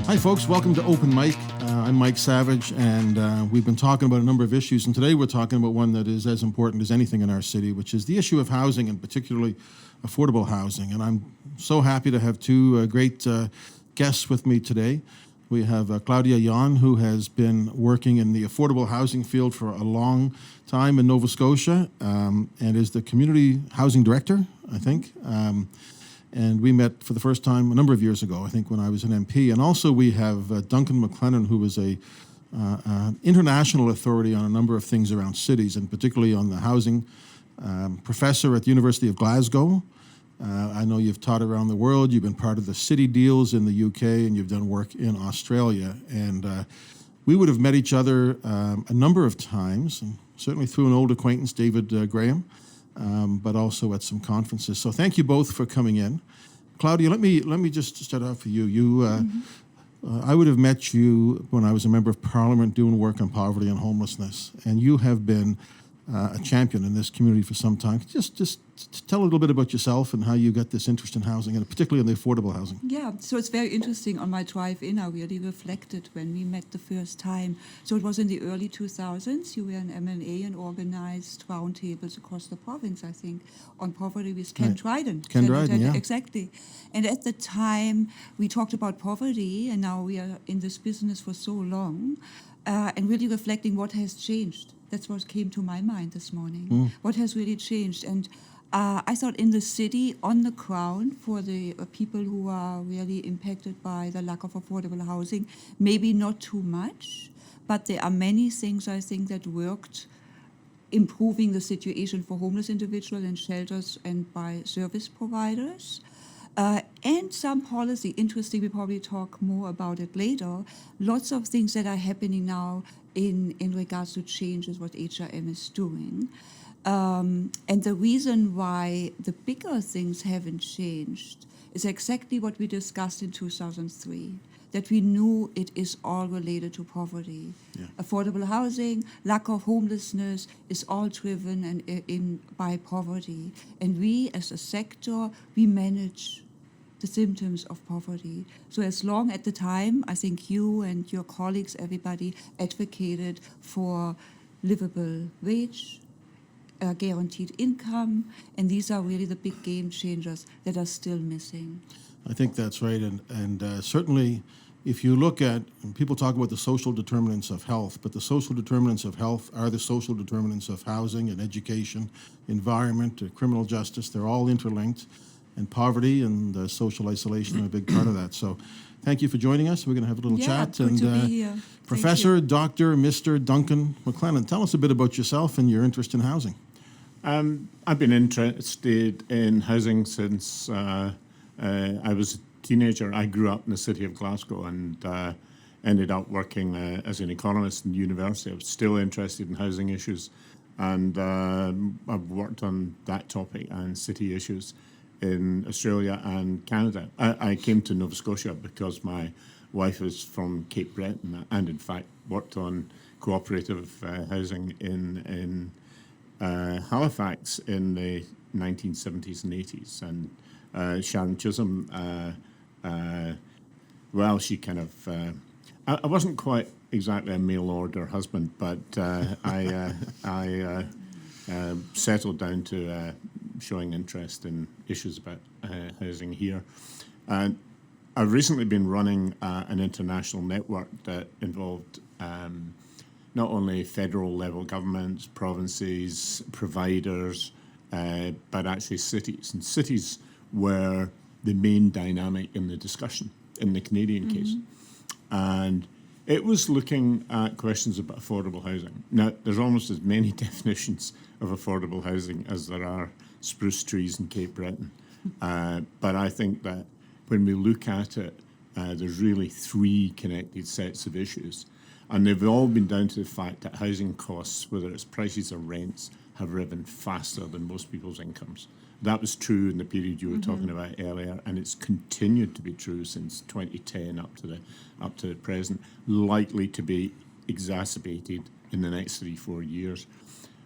Hi, folks. Welcome to Open Mic. I'm Mike Savage, and we've been talking about a number of issues, and today we're talking about one that is as important as anything in our city, which is the issue of housing, and particularly affordable housing. And I'm so happy to have two great guests with me today. We have Claudia Jahn, who has been working in the affordable housing field for a long time in Nova Scotia, and is the community housing director, I think. And we met for the first time a number of years ago, I think, when I was an MP. And also we have Duncan MacLennan, who is a international authority on a number of things around cities, and particularly on the housing, professor at the University of Glasgow. I know you've taught around the world. You've been part of the city deals in the UK, and you've done work in Australia. And we would have met each other a number of times, and certainly through an old acquaintance, David Graham, but also at some conferences. So thank you both for coming in. Claudia, let me just start off with you. I would have met you when I was a member of Parliament doing work on poverty and homelessness, and you have been a champion in this community for some time. Just tell a little bit about yourself and how you got this interest in housing, and particularly in the affordable housing. Yeah, so it's very interesting. On my drive in, I really reflected when we met the first time. So it was in the early 2000s. You were an MLA and organized roundtables across the province, I think, on poverty with Ken Dryden. Ken Dryden, yeah. Exactly. And at the time, we talked about poverty, and now we are in this business for so long, and really reflecting what has changed. That's what came to my mind this morning. What has really changed? And I thought in the city, on the ground, for the people who are really impacted by the lack of affordable housing, maybe not too much, but there are many things, I think, that worked, improving the situation for homeless individuals in shelters and by service providers. And some policy, interesting, we probably talk more about it later, lots of things that are happening now in regards to changes what HRM is doing. And the reason why the bigger things haven't changed is exactly what we discussed in 2003, that we knew it is all related to poverty. Yeah. Affordable housing, lack of homelessness is all driven by poverty. And we as a sector, we manage the symptoms of poverty. So as long at the time, I think you and your colleagues, everybody advocated for livable wage, guaranteed income, and these are really the big game changers that are still missing. I think that's right, and certainly if you look at, and people talk about the social determinants of health, but the social determinants of health are the social determinants of housing and education, environment, criminal justice. They're all interlinked, and poverty and social isolation are a big part of that. So thank you for joining us. We're going to have a little chat. Good to be here. Professor, Dr. Mr. Duncan MacLennan, tell us a bit about yourself and your interest in housing. I've been interested in housing since I was a teenager. I grew up in the city of Glasgow and ended up working as an economist in university. I was still interested in housing issues, and I've worked on that topic and city issues in Australia and Canada. I came to Nova Scotia because my wife is from Cape Breton and in fact worked on cooperative housing in Halifax in the 1970s and 80s. And Sharon Chisholm, she kind of... I wasn't quite exactly a mail order husband, but I settled down to showing interest in issues about housing here. And I've recently been running an international network that involved not only federal level governments, provinces, providers, but actually cities. And cities were the main dynamic in the discussion in the Canadian case. And it was looking at questions about affordable housing. Now, there's almost as many definitions of affordable housing as there are spruce trees in Cape Breton. But I think that when we look at it, there's really three connected sets of issues. And they've all been down to the fact that housing costs, whether it's prices or rents, have risen faster than most people's incomes. That was true in the period you were talking about earlier, and it's continued to be true since 2010 up to the present, likely to be exacerbated in the next 3-4 years.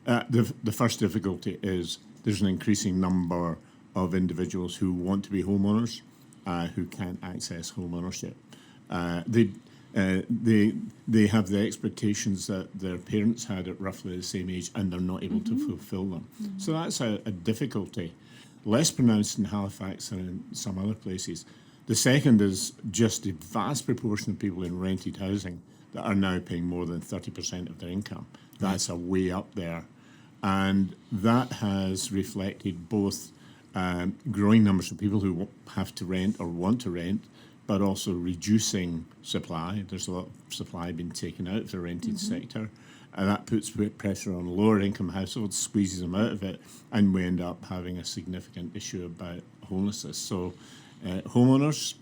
The first difficulty is there's an increasing number of individuals who want to be homeowners who can't access home ownership. They have the expectations that their parents had at roughly the same age, and they're not able to fulfil them. So that's a difficulty, less pronounced in Halifax than in some other places. The second is just the vast proportion of people in rented housing that are now paying more than 30% of their income. That's a way up there. And that has reflected both growing numbers of people who have to rent or want to rent, but also reducing supply. There's a lot of supply being taken out of the rented sector, and that puts pressure on lower income households, squeezes them out of it, and we end up having a significant issue about homelessness. So homeowners,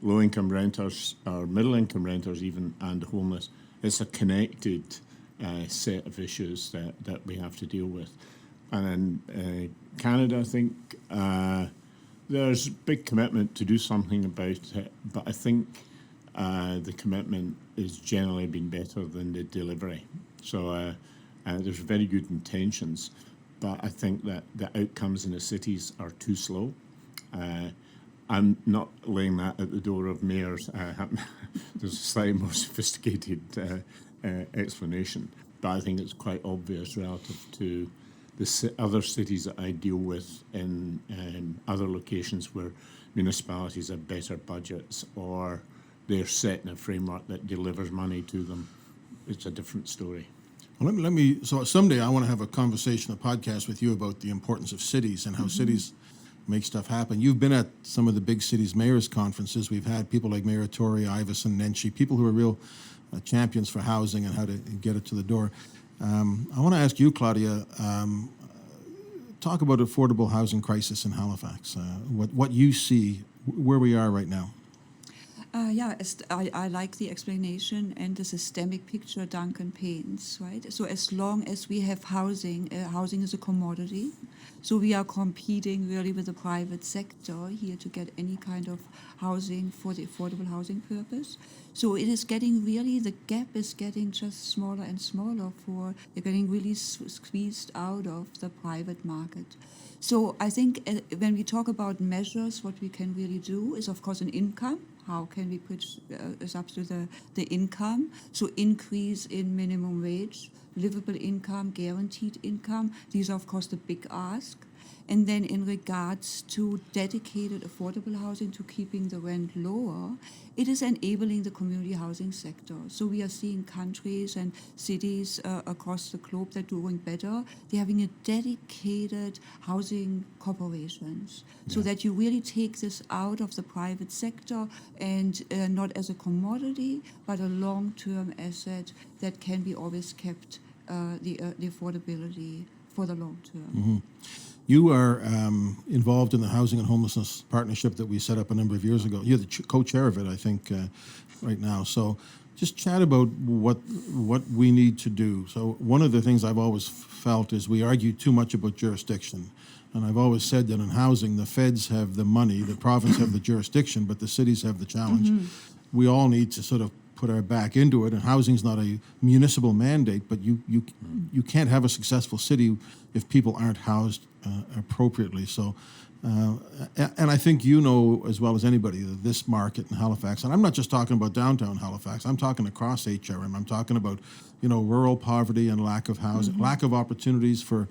low income renters, or middle income renters even, and homeless, it's a connected set of issues that we have to deal with. And in Canada, I think there's big commitment to do something about it, but I think the commitment has generally been better than the delivery. So there's very good intentions, but I think that the outcomes in the cities are too slow. I'm not laying that at the door of mayors. There's a slightly more sophisticated explanation, but I think it's quite obvious relative to the other cities that I deal with in other locations where municipalities have better budgets or they're set in a framework that delivers money to them. It's a different story. Well, so someday I want to have a conversation, a podcast with you about the importance of cities and how cities make stuff happen. You've been at some of the big cities' mayors' conferences. We've had people like Mayor Tory, Iveson, Nenshi, people who are real champions for housing and how to get it to the door. I want to ask you, Claudia, talk about affordable housing crisis in Halifax. What you see, where we are right now. I like the explanation and the systemic picture Duncan paints, right? So as long as we have housing, housing is a commodity. So we are competing really with the private sector here to get any kind of housing for the affordable housing purpose. So it is getting really, the gap is getting just smaller and smaller they're getting really squeezed out of the private market. So I think when we talk about measures, what we can really do is, of course, an income. How can we put us up to the income? So increase in minimum wage, livable income, guaranteed income. These are, of course, the big ask. And then in regards to dedicated affordable housing, to keeping the rent lower, it is enabling the community housing sector. So we are seeing countries and cities across the globe that are doing better. They're having a dedicated housing corporations, so that you really take this out of the private sector and not as a commodity, but a long-term asset that can be always kept the affordability for the long term. Mm-hmm. You are involved in the Housing and Homelessness Partnership that we set up a number of years ago. You're the co-chair of it, I think, right now. So just chat about what we need to do. So one of the things I've always felt is we argue too much about jurisdiction. And I've always said that in housing, the feds have the money, the province have the jurisdiction, but the cities have the challenge. We all need to sort of put our back into it, and housing's not a municipal mandate, but you can't have a successful city if people aren't housed appropriately. So, and I think you know as well as anybody that this market in Halifax, and I'm not just talking about downtown Halifax, I'm talking across HRM, I'm talking about, rural poverty and lack of housing, lack of opportunities for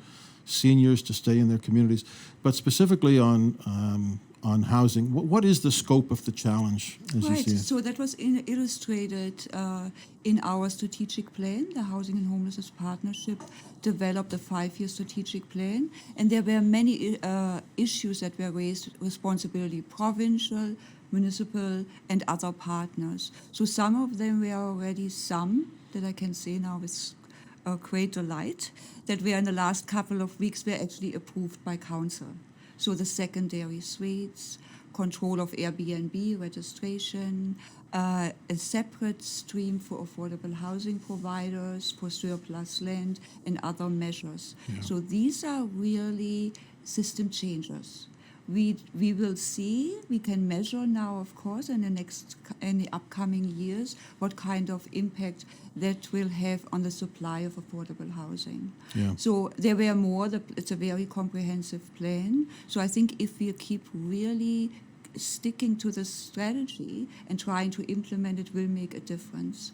seniors to stay in their communities, but specifically on housing. What is the scope of the challenge as you see it? So that was illustrated in our strategic plan. The Housing and Homelessness Partnership developed a 5-year strategic plan, and there were many issues that were raised: responsibility, provincial, municipal, and other partners. So some of them were already that I can say now with great delight, that were in the last couple of weeks were actually approved by council. So the secondary suites, control of Airbnb registration, a separate stream for affordable housing providers, for surplus land, and other measures. Yeah. So these are really system changers. We will see, we can measure now, of course, in the upcoming years, what kind of impact that will have on the supply of affordable housing. Yeah. So there were more, it's a very comprehensive plan. So I think if we keep really sticking to the strategy and trying to implement it will make a difference.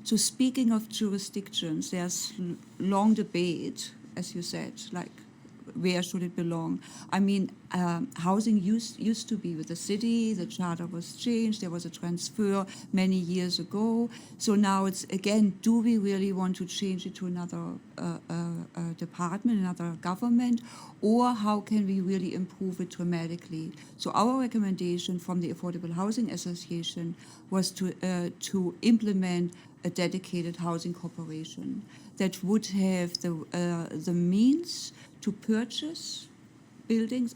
So speaking of jurisdictions, there's long debate, as you said, like where should it belong? I mean, housing used to be with the city, the charter was changed, there was a transfer many years ago. So now it's, again, do we really want to change it to another department, another government, or how can we really improve it dramatically? So our recommendation from the Affordable Housing Association was to implement a dedicated housing corporation that would have the means to purchase buildings,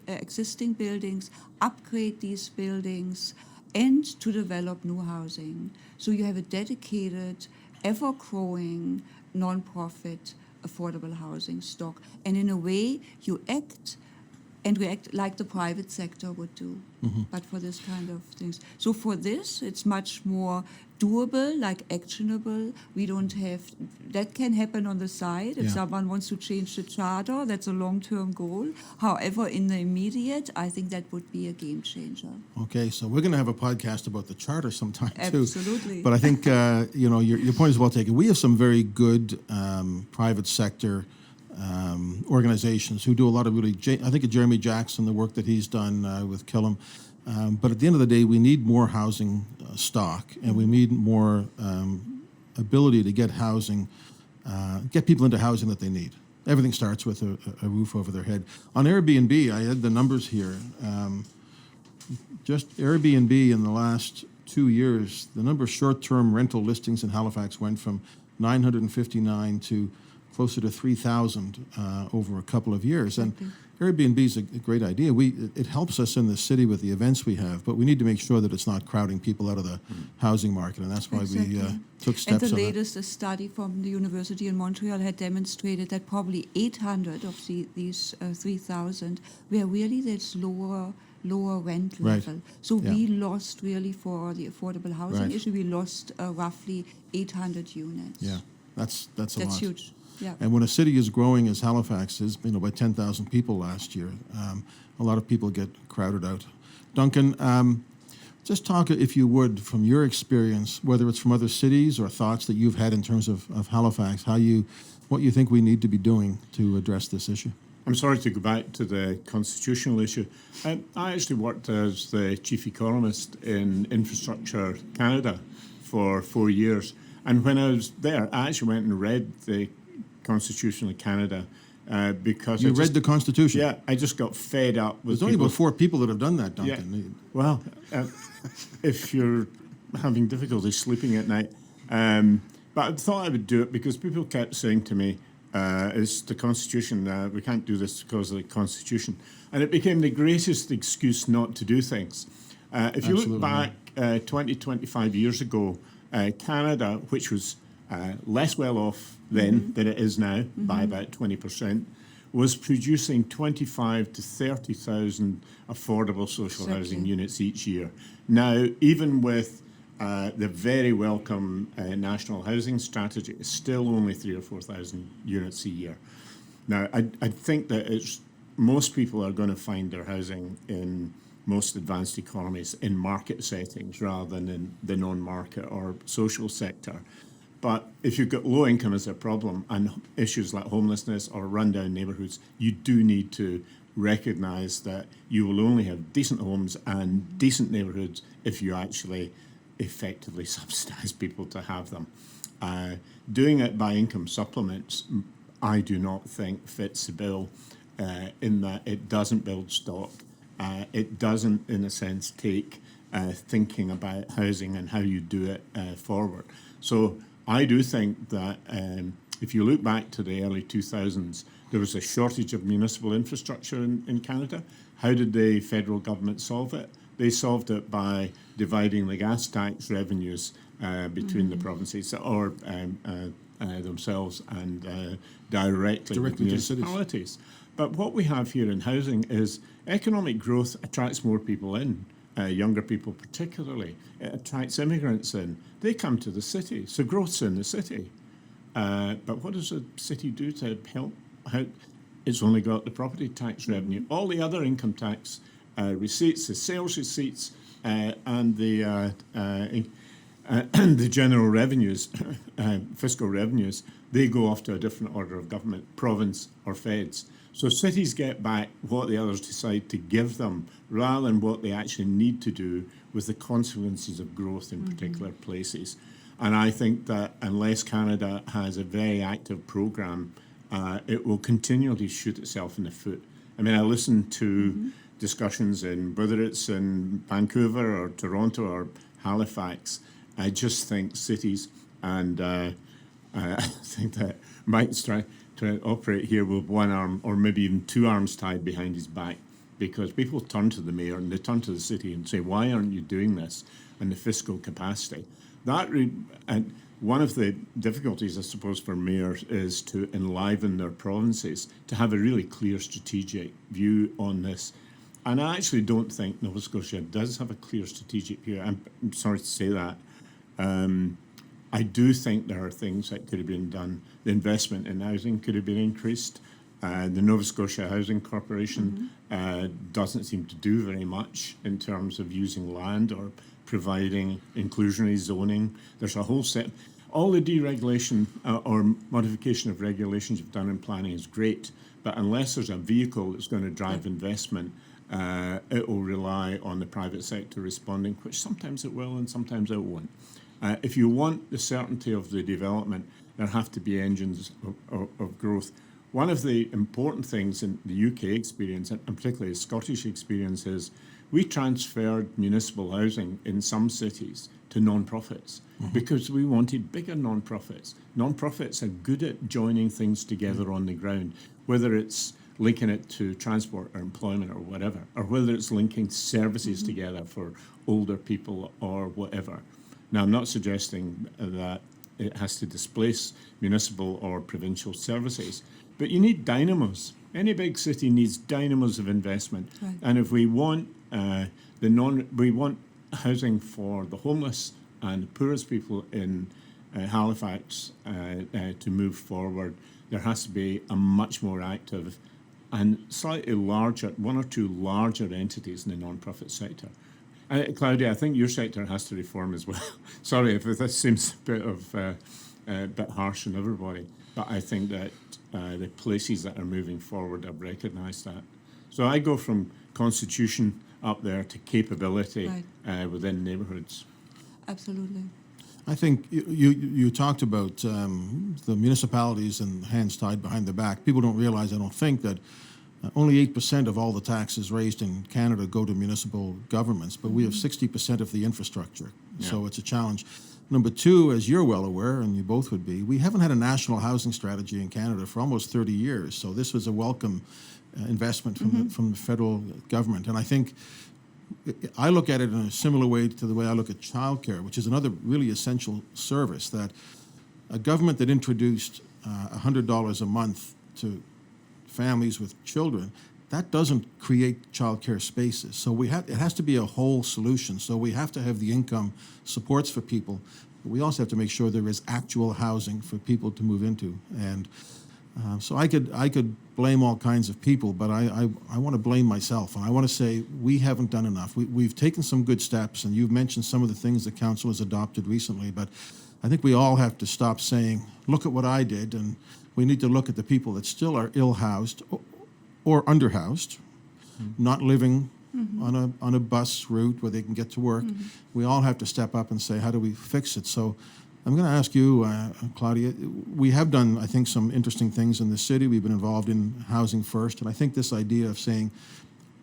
existing buildings, upgrade these buildings, and to develop new housing. So you have a dedicated, ever-growing, non-profit, affordable housing stock. And in a way, you act and react like the private sector would do, but for this kind of things. So for this, it's much more doable, like actionable. We don't have, that can happen on the side. If someone wants to change the charter, that's a long-term goal. However, in the immediate, I think that would be a game changer. Okay, so we're going to have a podcast about the charter sometime too. Absolutely. But I think your point is well taken. We have some very good private sector organizations who do a lot of really. I think of Jeremy Jackson, the work that he's done with Killam. But at the end of the day, we need more housing stock, and we need more ability to get housing, get people into housing that they need. Everything starts with a roof over their head. On Airbnb, I had the numbers here. Just Airbnb in the last 2 years, the number of short-term rental listings in Halifax went from 959 to closer to 3,000 over a couple of years. And Airbnb is a great idea. It helps us in the city with the events we have, but we need to make sure that it's not crowding people out of the housing market, and that's why we took steps And the on latest study from the University in Montreal had demonstrated that probably 800 of these 3,000 were really this lower rent level. So we lost really for the affordable housing issue, we lost roughly 800 units. Yeah, that's a lot. That's huge. Yeah. And when a city is growing as Halifax is, by 10,000 people last year, a lot of people get crowded out. Duncan, just talk, if you would, from your experience, whether it's from other cities or thoughts that you've had in terms of Halifax, what you think we need to be doing to address this issue. I'm sorry to go back to the constitutional issue. I actually worked as the chief economist in Infrastructure Canada for 4 years. And when I was there, I actually went and read the Constitution of Canada because you read the Constitution. Yeah, I just got fed up with. There's only about 4 people that have done that, Duncan. Yeah. Well, if you're having difficulty sleeping at night, but I thought I would do it because people kept saying to me, "It's the Constitution. We can't do this because of the Constitution," and it became the greatest excuse not to do things. If you look back 20, 25 years ago, Canada, which was less well off then than it is now by about 20%, was producing 25 to 30,000 affordable social housing units each year. Now, even with the very welcome national housing strategy, it's still only 3,000 or 4,000 units a year. Now, I think that most people are going to find their housing in most advanced economies in market settings rather than in the non-market or social sector. But if you've got low income as a problem and issues like homelessness or rundown neighbourhoods, you do need to recognise that you will only have decent homes and decent neighbourhoods if you actually effectively subsidise people to have them. Doing it by income supplements, I do not think fits the bill in that it doesn't build stock. It doesn't, in a sense, take thinking about housing and how you do it forward. So I do think that if you look back to the early 2000s, there was a shortage of municipal infrastructure in Canada. How did the federal government solve it? They solved it by dividing the gas tax revenues between the provinces or themselves and directly with municipalities. But what we have here in housing is economic growth attracts more people in, younger people particularly. It attracts immigrants in. They come to the city, so growth's in the city. But what does the city do to help? It's only got the property tax revenue. All the other income tax receipts, the sales receipts, and the general revenues, fiscal revenues, they go off to a different order of government, province or feds. So cities get back what the others decide to give them, rather than what they actually need to do with the consequences of growth in particular places. And I think that unless Canada has a very active program, it will continually shoot itself in the foot. I mean, I listen to discussions in, whether it's in Vancouver or Toronto or Halifax, I just think cities, and I think that Mike's trying to operate here with one arm or maybe even two arms tied behind his back, because people turn to the mayor and they turn to the city and say, why aren't you doing this? And the fiscal capacity. And one of the difficulties, I suppose, for mayors is to enliven their provinces, to have a really clear strategic view on this. And I actually don't think Nova Scotia does have a clear strategic view. I'm sorry to say that. I do think there are things that could have been done. The investment in housing could have been increased. The Nova Scotia Housing Corporation doesn't seem to do very much in terms of using land or providing inclusionary zoning. There's a whole set. All the deregulation or modification of regulations you've done in planning is great, but unless there's a vehicle that's going to drive investment, it will rely on the private sector responding, which sometimes it will and sometimes it won't. If you want the certainty of the development, there have to be engines of growth. One of the important things in the UK experience, and particularly the Scottish experience, is we transferred municipal housing in some cities to non-profits because we wanted bigger non-profits. Non-profits are good at joining things together on the ground, whether it's linking it to transport or employment or whatever, or whether it's linking services together for older people or whatever. Now, I'm not suggesting that it has to displace municipal or provincial services, but you need dynamos. Any big city needs dynamos of investment. Right. And if we want we want housing for the homeless and the poorest people in Halifax to move forward, there has to be a much more active and slightly larger, one or two larger entities in the non-profit sector. Claudia, I think your sector has to reform as well. Sorry if this seems a bit harsh on everybody, but I think that the places that are moving forward have recognised that. So I go from constitution up there to capability within neighbourhoods. Absolutely. I think you talked about the municipalities and hands tied behind their back. People don't realize, I don't think, that only 8% of all the taxes raised in Canada go to municipal governments, but we have 60% of the infrastructure. Yeah. So it's a challenge. Number two, as you're well aware, and you both would be, we haven't had a national housing strategy in Canada for almost 30 years. So this was a welcome investment from the federal government. And I think I look at it in a similar way to the way I look at childcare, which is another really essential service, that a government that introduced $100 a month to families with children, that doesn't create childcare spaces. So it has to be a whole solution. So we have to have the income supports for people, but we also have to make sure there is actual housing for people to move into. And so I could blame all kinds of people, but I want to blame myself. And I want to say we haven't done enough. We've taken some good steps, and you've mentioned some of the things the council has adopted recently, but I think we all have to stop saying, look at what I did, and we need to look at the people that still are ill-housed or underhoused, not living on a bus route where they can get to work. We all have to step up and say, how do we fix it? So I'm going to ask you, Claudia, we have done, I think, some interesting things in the city. We've been involved in Housing First, and I think this idea of saying,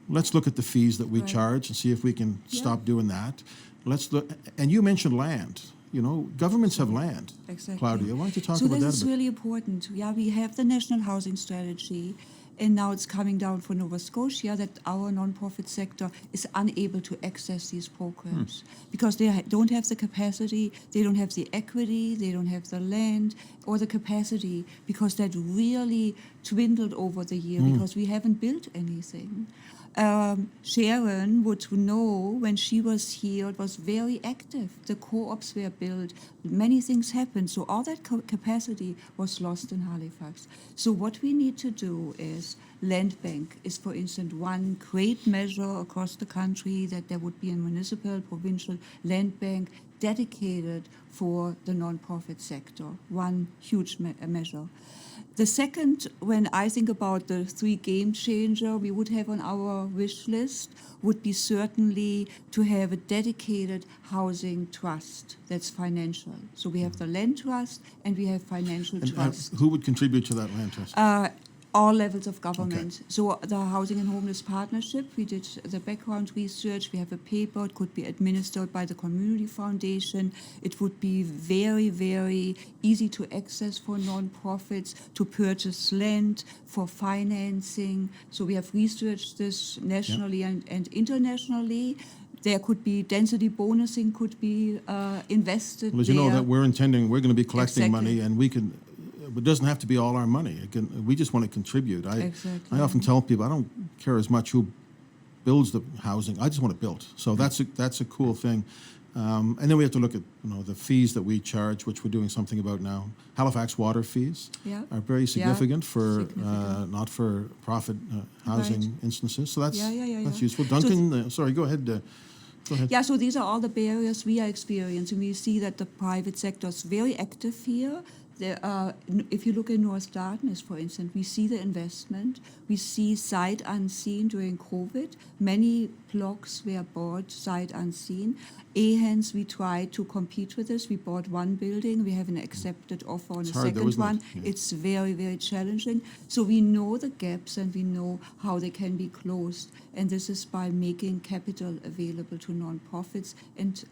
let's look at the fees that we charge and see if we can stop doing that. Let's look, and you mentioned land. You know, governments have land. Exactly. Claudia, why don't you talk about that a bit? So this is really important. Yeah, we have the National Housing Strategy, and now it's coming down for Nova Scotia that our nonprofit sector is unable to access these programs because they don't have the capacity, they don't have the equity, they don't have the land or the capacity, because that really dwindled over the year because we haven't built anything. Sharon would know when she was here, it was very active. The co-ops were built, many things happened. So all that capacity was lost in Halifax. So what we need to do is, land bank is, for instance, one great measure across the country, that there would be a municipal, provincial land bank dedicated for the non-profit sector, one huge measure. The second, when I think about the three game changer we would have on our wish list, would be certainly to have a dedicated housing trust that's financial. So we have the land trust and we have financial And trust. who would contribute to that land trust? All levels of government. So the Housing and Homeless Partnership, we did the background research. We have a paper. It could be administered by the Community Foundation. It would be very, very easy to access for nonprofits to purchase land, for financing. So we have researched this nationally and internationally. There could be density bonusing could be invested. Well, as you know, that we're going to be collecting Exactly. money, and we can. It doesn't have to be all our money. We just want to contribute. Exactly. I often tell people I don't care as much who builds the housing. I just want it built. So that's a cool thing. And then we have to look at the fees that we charge, which we're doing something about now. Halifax water fees are very significant for not-for-profit housing instances. So that's useful. Duncan, sorry, go ahead. Go ahead. Yeah, so these are all the barriers we are experiencing. We see that the private sector is very active here. If you look at North Dartmouth, for instance, we see the investment. We see sight unseen during COVID. Many blocks were bought sight unseen. Hence, we tried to compete with this. We bought one building. We have an accepted offer on a second one. It's very, very challenging. So we know the gaps and we know how they can be closed. And this is by making capital available to nonprofits and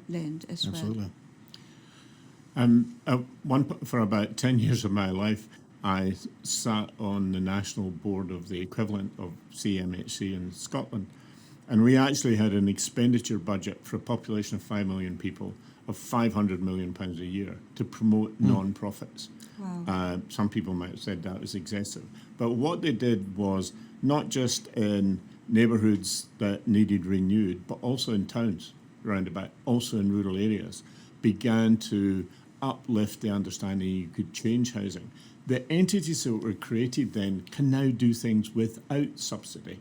land as well. Absolutely. For about 10 years of my life, I sat on the national board of the equivalent of CMHC in Scotland. And we actually had an expenditure budget for a population of 5 million people of £500 million a year to promote non-profits. Wow. Some people might have said that was excessive. But what they did was not just in neighbourhoods that needed renewed, but also in towns roundabout, also in rural areas, began to uplift the understanding you could change housing. The entities that were created then can now do things without subsidy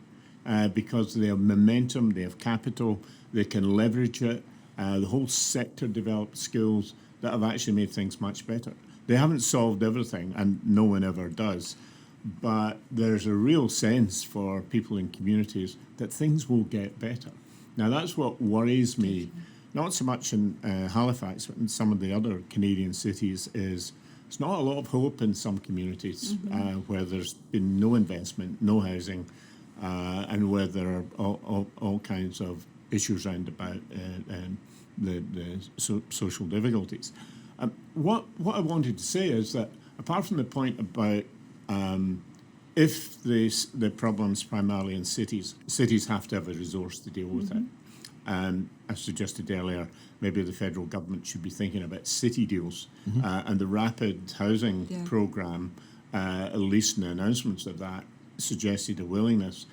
because they have momentum, they have capital, they can leverage it. The whole sector developed skills that have actually made things much better. They haven't solved everything, and no one ever does, but there's a real sense for people in communities that things will get better. Now, that's what worries me. Not so much in Halifax, but in some of the other Canadian cities, is there's not a lot of hope in some communities where there's been no investment, no housing, and where there are all kinds of issues around about the social difficulties. What I wanted to say is that apart from the point about if the problem's primarily in cities have to have a resource to deal with it. I suggested earlier, maybe the federal government should be thinking about city deals and the rapid housing programme, at least in the announcements of that, suggested a willingness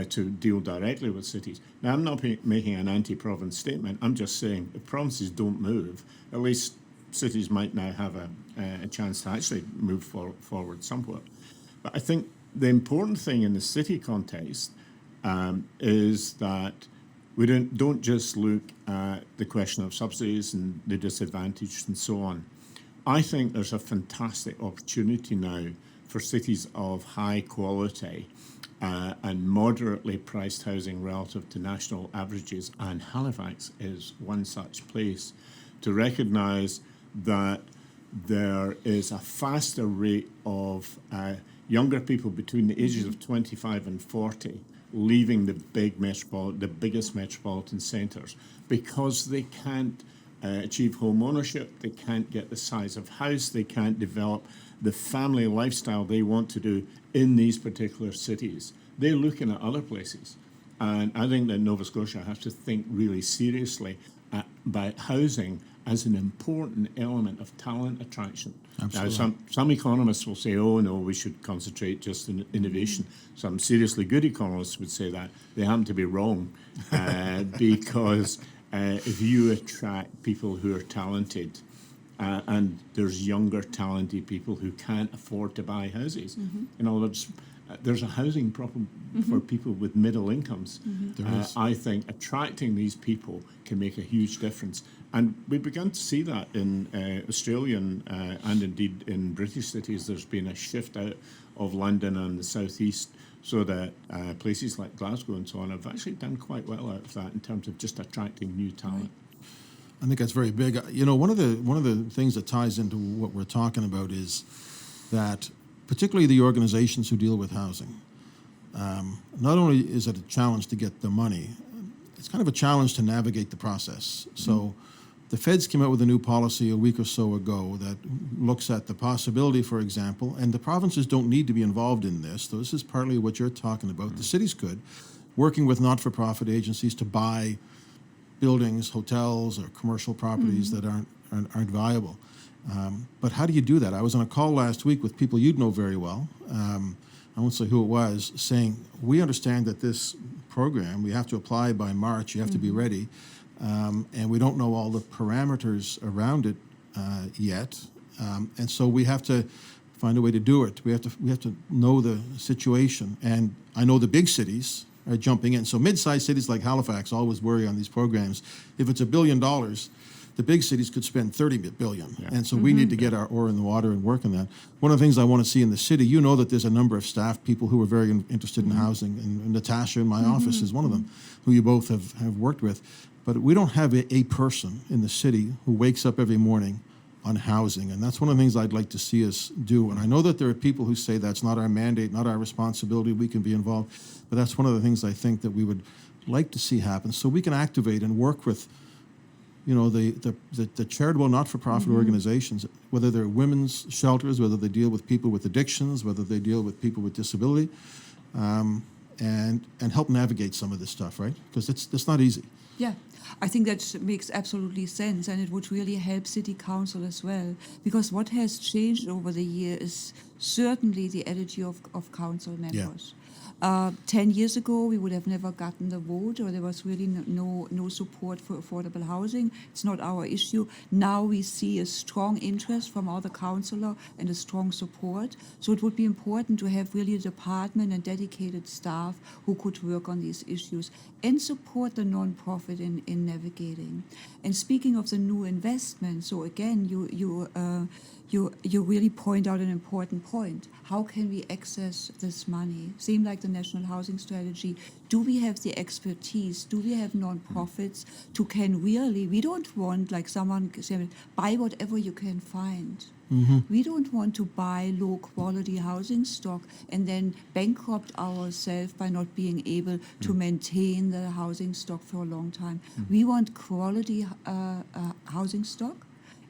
to deal directly with cities. Now, I'm not making an anti-province statement. I'm just saying if provinces don't move, at least cities might now have a chance to actually move forward somewhat. But I think the important thing in the city context is that we don't just look at the question of subsidies and the disadvantaged and so on. I think there's a fantastic opportunity now for cities of high quality and moderately priced housing relative to national averages, and Halifax is one such place, to recognise that there is a faster rate of younger people between the ages of 25 and 40 leaving the biggest metropolitan centres because they can't achieve home ownership, they can't get the size of house, they can't develop the family lifestyle they want to do in these particular cities. They're looking at other places. And I think that Nova Scotia has to think really seriously about housing as an important element of talent attraction. Absolutely. Now, some economists will say, oh, no, we should concentrate just on innovation. Some seriously good economists would say that. They happen to be wrong because if you attract people who are talented, and there's younger, talented people who can't afford to buy houses. In other words, there's a housing problem for people with middle incomes. I think attracting these people can make a huge difference. And we began to see that in Australian and indeed in British cities. There's been a shift out of London and the southeast, so that places like Glasgow and so on have actually done quite well out of that in terms of just attracting new talent. Right. I think that's very big. You know, one of the things that ties into what we're talking about is that particularly the organizations who deal with housing, not only is it a challenge to get the money, it's kind of a challenge to navigate the process. So the feds came out with a new policy a week or so ago that looks at the possibility, for example, and the provinces don't need to be involved in this. So this is partly what you're talking about. The cities could, working with not-for-profit agencies to buy buildings, hotels, or commercial properties that aren't viable. But how do you do that? I was on a call last week with people you'd know very well. I won't say who it was, saying, we understand that this program, we have to apply by March, you have to be ready, and we don't know all the parameters around it yet. And so we have to find a way to do it. We have to know the situation. And I know the big cities are jumping in. So mid-sized cities like Halifax always worry on these programs. If it's $1 billion, the big cities could spend $30 billion. Yeah. And so we need to get our oar in the water and work on that. One of the things I want to see in the city, you know that there's a number of staff people who are very interested in housing, and Natasha in my office is one of them, who you both have worked with. But we don't have a person in the city who wakes up every morning on housing, and that's one of the things I'd like to see us do. And I know that there are people who say that's not our mandate, not our responsibility, we can be involved, but that's one of the things I think that we would like to see happen, so we can activate and work with, you know, the charitable not-for-profit organizations, whether they're women's shelters, whether they deal with people with addictions, whether they deal with people with disability, and help navigate some of this stuff, right? Because it's not easy. Yeah, I think that makes absolutely sense, and it would really help City Council as well, because what has changed over the year is certainly the attitude of council members. 10 years ago, we would have never gotten the vote, or there was really no support for affordable housing. It's not our issue. Now we see a strong interest from other councillors and a strong support. So it would be important to have really a department and dedicated staff who could work on these issues and support the non-profit in navigating. And speaking of the new investment, so again, you really point out an important point. How can we access this money? Same like the National Housing Strategy. Do we have the expertise? Do we have non-profits to can really, we don't want, like someone said, buy whatever you can find. We don't want to buy low-quality housing stock and then bankrupt ourselves by not being able to maintain the housing stock for a long time. We want quality housing stock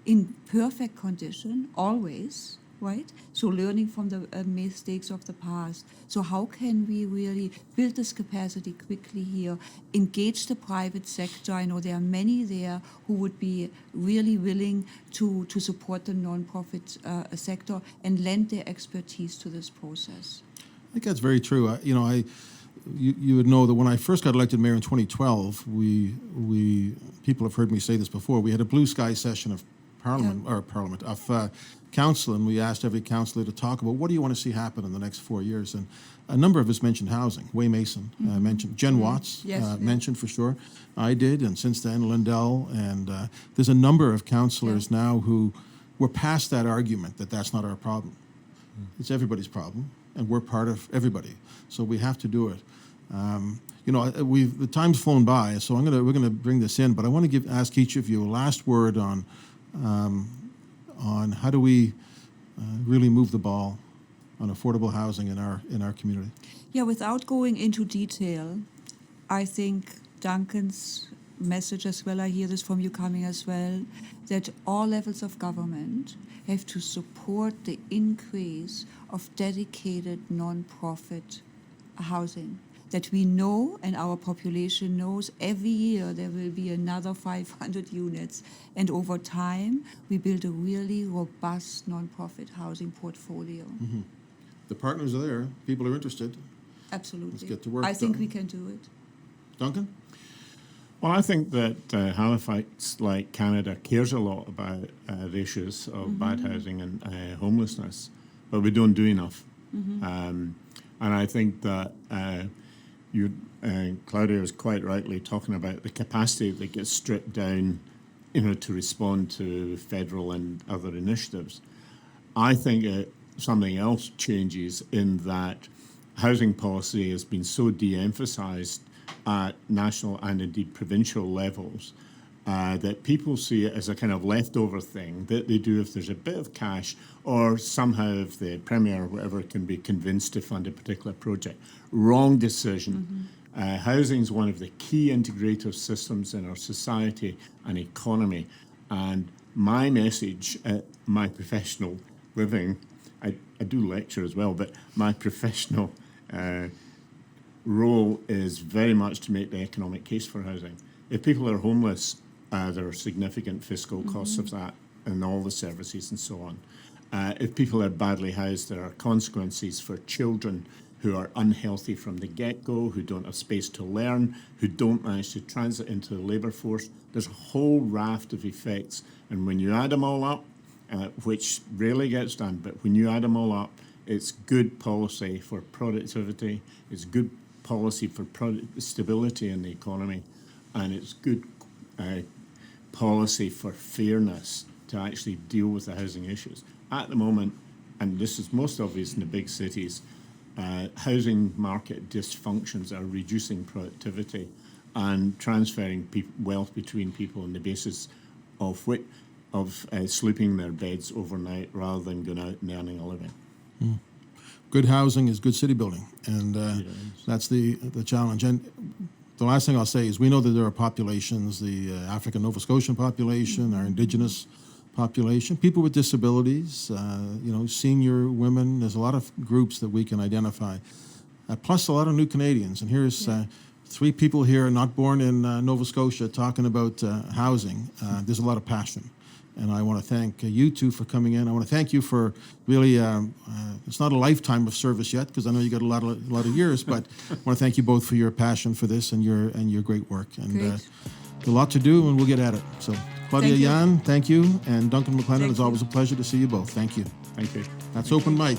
in perfect condition, always, right? So learning from the mistakes of the past. So how can we really build this capacity quickly here, engage the private sector? I know there are many there who would be really willing to support the non-profit sector and lend their expertise to this process. I think that's very true. You would know that when I first got elected mayor in 2012, we people have heard me say this before, we had a blue sky session of council, and we asked every councillor to talk about what do you want to see happen in the next 4 years, and a number of us mentioned housing. Way Mason mentioned, Jen Watts mentioned for sure. I did, and since then Lindell, and there's a number of councillors now who were past that argument that that's not our problem. It's everybody's problem, and we're part of everybody, so we have to do it. The time's flown by, so we're gonna bring this in, but I want to ask each of you a last word on how do we really move the ball on affordable housing in our community. Yeah, without going into detail, I think Duncan's message as well, I hear this from you coming as well, that all levels of government have to support the increase of dedicated non-profit housing. that we know and our population knows every year there will be another 500 units. And over time, we build a really robust nonprofit housing portfolio. The partners are there. People are interested. Absolutely. Let's get to work. I think we can do it. Duncan? Well, I think that Halifax, like Canada, cares a lot about the issues of bad housing and homelessness, but we don't do enough. And I think that Claudia was quite rightly talking about the capacity that gets stripped down, to respond to federal and other initiatives. I think something else changes in that housing policy has been so de-emphasised at national and indeed provincial levels that people see it as a kind of leftover thing that they do if there's a bit of cash, or somehow if the Premier or whatever can be convinced to fund a particular project. Wrong decision. Housing is one of the key integrative systems in our society and economy. And my message at my professional living, I do lecture as well, but my professional role is very much to make the economic case for housing. If people are homeless, there are significant fiscal costs of that and all the services and so on. If people are badly housed, there are consequences for children who are unhealthy from the get-go, who don't have space to learn, who don't manage to transit into the labour force. There's a whole raft of effects, and when you add them all up, which rarely gets done, but when you add them all up, it's good policy for productivity, it's good policy for stability in the economy, and it's good policy for fairness to actually deal with the housing issues. At the moment, and this is most obvious in the big cities, housing market dysfunctions are reducing productivity and transferring wealth between people on the basis of sleeping in their beds overnight rather than going out and earning a living. Good housing is good city building, and that's the challenge. And the last thing I'll say is we know that there are populations, the African Nova Scotian population, our Indigenous population, people with disabilities, senior women. There's a lot of groups that we can identify, plus a lot of new Canadians. And here's 3 people here not born in Nova Scotia talking about housing. There's a lot of passion. And I want to thank you two for coming in. I want to thank you for really, it's not a lifetime of service yet, because I know you got a lot of years, but I want to thank you both for your passion for this and your great work. And a lot to do, and we'll get at it. So Claudia Jahn, thank you. And Duncan MacLennan, it's always a pleasure to see you both. Thank you. Thank you. That's Open Mic.